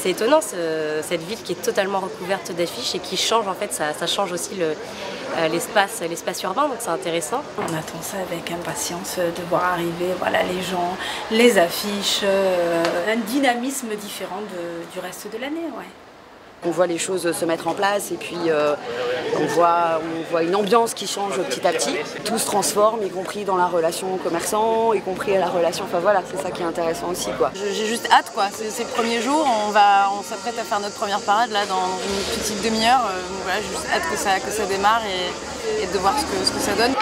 C'est étonnant cette ville qui est totalement recouverte d'affiches et qui change en fait, ça change aussi l'espace urbain, donc c'est intéressant. On attend ça avec impatience de voir arriver voilà, les gens, les affiches, un dynamisme différent du reste de l'année. Ouais. On voit les choses se mettre en place et puis on voit une ambiance qui change petit à petit. Tout se transforme, y compris dans la relation commerçant, y compris à la relation... Enfin voilà, c'est ça qui est intéressant aussi, quoi. J'ai juste hâte, quoi. C'est le premier jour, on s'apprête à faire notre première parade là dans une petite demi-heure. Voilà, j'ai juste hâte que ça démarre et de voir ce que ça donne.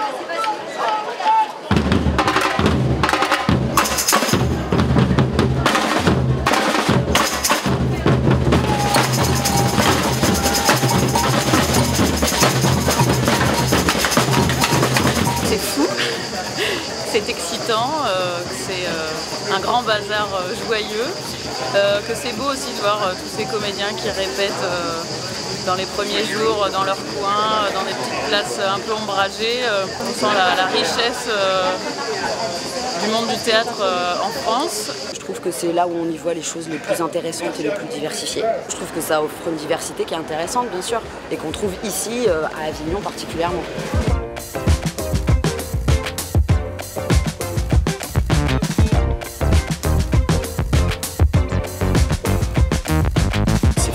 C'est fou, c'est excitant, c'est un grand bazar joyeux, que c'est beau aussi de voir tous ces comédiens qui répètent dans les premiers jours, dans leur coin, dans des petites places un peu ombragées. On sent la richesse du monde du théâtre en France. Je trouve que c'est là où on y voit les choses les plus intéressantes et les plus diversifiées. Je trouve que ça offre une diversité qui est intéressante, bien sûr, et qu'on trouve ici, à Avignon particulièrement.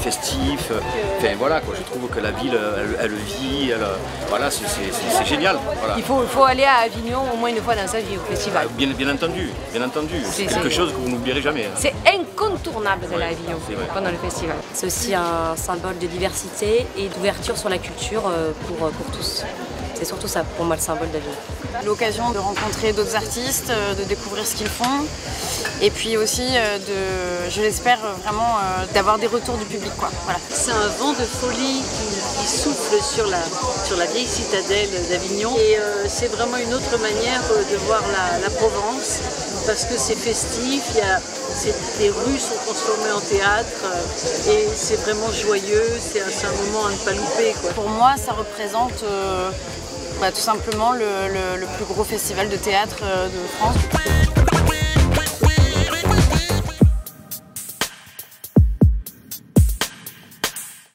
Festif, enfin voilà quoi, je trouve que la ville elle vit, voilà, c'est génial. Voilà. Il faut aller à Avignon au moins une fois dans sa vie au festival. Bien entendu, c'est quelque chose que vous n'oublierez jamais. Hein. C'est incontournable d'aller à Avignon pendant le festival. C'est aussi un symbole de diversité et d'ouverture sur la culture pour tous. C'est surtout ça pour moi le symbole d'Avignon. L'occasion de rencontrer d'autres artistes, de découvrir ce qu'ils font et puis aussi je l'espère vraiment d'avoir des retours du public, quoi. Voilà. C'est un vent de folie qui souffle sur la vieille citadelle d'Avignon et c'est vraiment une autre manière de voir la Provence parce que c'est festif, les rues sont transformées en théâtre et c'est vraiment joyeux, c'est un moment à ne pas louper, quoi. Pour moi ça représente tout simplement le plus gros festival de théâtre de France.